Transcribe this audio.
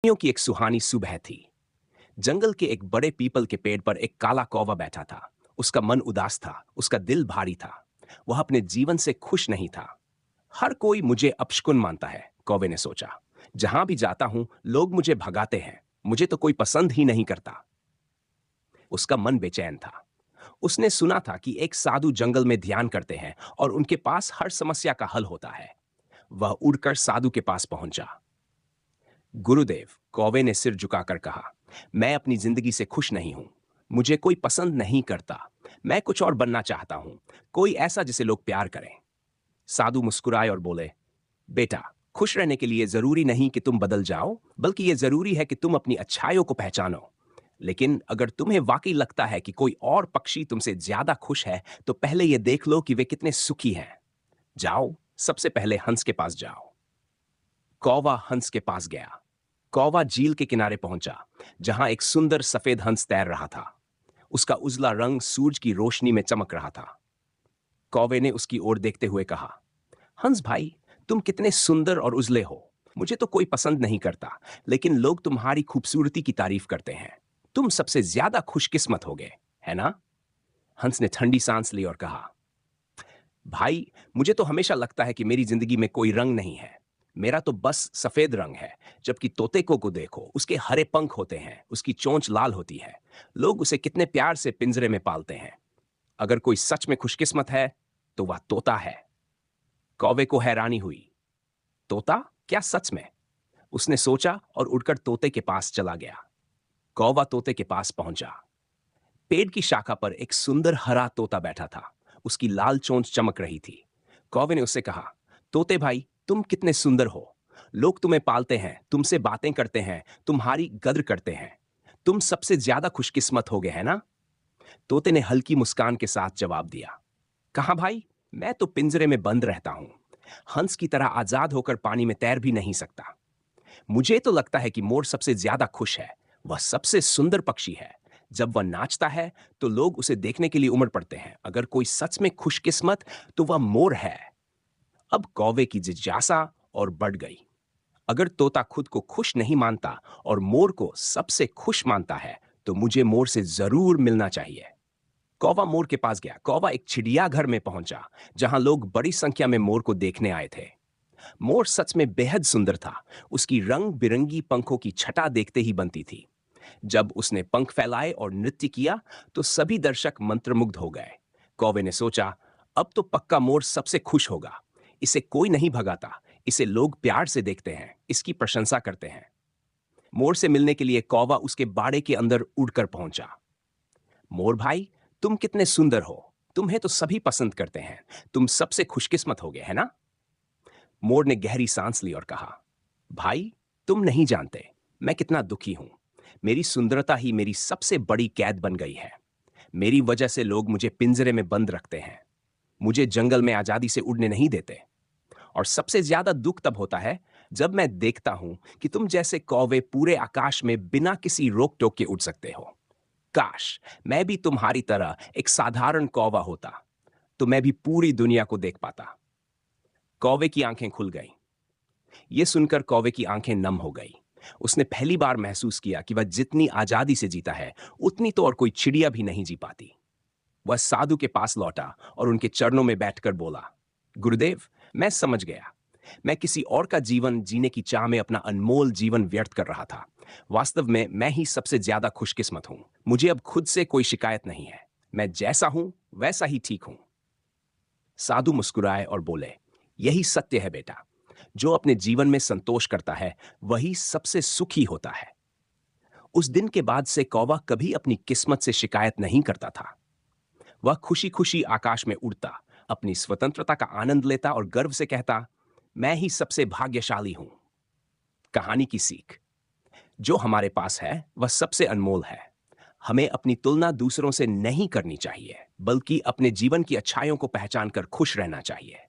गर्मियों की एक सुहानी सुबह थी। जंगल के एक बड़े पीपल के पेड़ पर एक काला कौवा बैठा था। उसका मन उदास था, उसका दिल भारी था। वह अपने जीवन से खुश नहीं था। हर कोई मुझे अपशकुन मानता है, कौवे ने सोचा। जहां भी जाता हूं, लोग मुझे भगाते हैं। मुझे तो कोई पसंद ही नहीं करता। उसका मन बेचैन था। उसने सुना था कि एक साधु जंगल में ध्यान करते हैं और उनके पास हर समस्या का हल होता है। वह उड़कर साधु के पास पहुंचा। गुरुदेव, कौवे ने सिर झुकाकर कहा, मैं अपनी जिंदगी से खुश नहीं हूं। मुझे कोई पसंद नहीं करता। मैं कुछ और बनना चाहता हूं, कोई ऐसा जिसे लोग प्यार करें। साधु मुस्कुराए और बोले, बेटा, खुश रहने के लिए जरूरी नहीं कि तुम बदल जाओ, बल्कि यह जरूरी है कि तुम अपनी अच्छाइयों को पहचानो। लेकिन अगर तुम्हें वाकई लगता है कि कोई और पक्षी तुमसे ज्यादा खुश है, तो पहले यह देख लो कि वे कितने सुखी हैं। जाओ, सबसे पहले हंस के पास जाओ। कौवा हंस के पास गया। कौवा झील के किनारे पहुंचा, जहां एक सुंदर सफेद हंस तैर रहा था। उसका उजला रंग सूरज की रोशनी में चमक रहा था। कौवे ने उसकी ओर देखते हुए कहा, हंस भाई, तुम कितने सुंदर और उजले हो। मुझे तो कोई पसंद नहीं करता, लेकिन लोग तुम्हारी खूबसूरती की तारीफ करते हैं। तुम सबसे ज्यादा खुशकिस्मत होगे, है ना? हंस ने ठंडी सांस ली और कहा, भाई, मुझे तो हमेशा लगता है कि मेरी जिंदगी में कोई रंग नहीं है। मेरा तो बस सफेद रंग है। जबकि तोते को देखो, उसके हरे पंख होते हैं, उसकी चोंच लाल होती है। लोग उसे कितने प्यार से पिंजरे में पालते हैं। अगर कोई सच में खुशकिस्मत है, तो वह तोता है। कौवे को हैरानी हुई। तोता? क्या सच में? उसने सोचा और उड़कर तोते के पास चला गया। कौवा तोते के पास पहुंचा। पेड़ की शाखा पर एक सुंदर हरा तोता बैठा था। उसकी लाल चोंच चमक रही थी। कौवे ने उससे कहा, तोते भाई, तुम कितने सुंदर हो। लोग तुम्हें पालते हैं, तुमसे बातें करते हैं, तुम्हारी कद्र करते हैं। तुम सबसे ज्यादा खुशकिस्मत होगे, है ना? तोते ने हल्की मुस्कान के साथ जवाब दिया, कहा भाई, मैं तो पिंजरे में बंद रहता हूं। हंस की तरह आजाद होकर पानी में तैर भी नहीं सकता। मुझे तो लगता है कि मोर सबसे ज्यादा खुश है। वह सबसे सुंदर पक्षी है। जब वह नाचता है, तो लोग उसे देखने के लिए उमड़ पड़ते हैं। अगर कोई सच में खुशकिस्मत, तो वह मोर है। अब कौवे की जिज्ञासा और बढ़ गई। अगर तोता खुद को खुश नहीं मानता और मोर को सबसे खुश मानता है, तो मुझे मोर से जरूर मिलना चाहिए। कौवा मोर के पास गया। कौवा एक चिड़ियाघर में पहुंचा, जहां लोग बड़ी संख्या में मोर को देखने आए थे। मोर सच में बेहद सुंदर था। उसकी रंग बिरंगी पंखों की छटा देखते ही बनती थी। जब उसने पंख फैलाए और नृत्य किया, तो सभी दर्शक मंत्रमुग्ध हो गए। कौवे ने सोचा, अब तो पक्का मोर सबसे खुश होगा। इसे कोई नहीं भगाता। इसे लोग प्यार से देखते हैं, इसकी प्रशंसा करते हैं। मोर से मिलने के लिए कौवा उसके बाड़े के अंदर उड़कर पहुंचा। मोर भाई, तुम कितने सुंदर हो। तुम्हें तो सभी पसंद करते हैं। तुम सबसे खुशकिस्मत होगे, है ना? मोर ने गहरी सांस ली और कहा, भाई, तुम नहीं जानते मैं कितना दुखी हूं। मेरी सुंदरता ही मेरी सबसे बड़ी कैद बन गई है। मेरी वजह से लोग मुझे पिंजरे में बंद रखते हैं। मुझे जंगल में आजादी से उड़ने नहीं देते। और सबसे ज्यादा दुख तब होता है, जब मैं देखता हूं कि तुम जैसे कौवे पूरे आकाश में बिना किसी रोक टोक के उड़ सकते हो। काश मैं भी तुम्हारी तरह एक साधारण कौवा होता, तो मैं भी पूरी दुनिया को देख पाता। कौवे की आंखें खुल गईं। यह सुनकर कौवे की आंखें नम हो गई। उसने पहली बार महसूस किया कि वह जितनी आजादी से जीता है, उतनी तो और कोई चिड़िया भी नहीं जी पाती। वह साधु के पास लौटा और उनके चरणों में बैठकर बोला, गुरुदेव, मैं समझ गया। मैं किसी और का जीवन जीने की चाह में अपना अनमोल जीवन व्यर्थ कर रहा था। वास्तव में मैं ही सबसे ज्यादा खुशकिस्मत हूं। मुझे अब खुद से कोई शिकायत नहीं है। मैं जैसा हूं, वैसा ही ठीक हूं। साधु मुस्कुराए और बोले, यही सत्य है बेटा। जो अपने जीवन में संतोष करता है, वही सबसे सुखी होता है। उस दिन के बाद से कौवा कभी अपनी किस्मत से शिकायत नहीं करता था। वह खुशी खुशी आकाश में उड़ता, अपनी स्वतंत्रता का आनंद लेता और गर्व से कहता, मैं ही सबसे भाग्यशाली हूं। कहानी की सीख, जो हमारे पास है वह सबसे अनमोल है। हमें अपनी तुलना दूसरों से नहीं करनी चाहिए, बल्कि अपने जीवन की अच्छाइयों को पहचान कर खुश रहना चाहिए।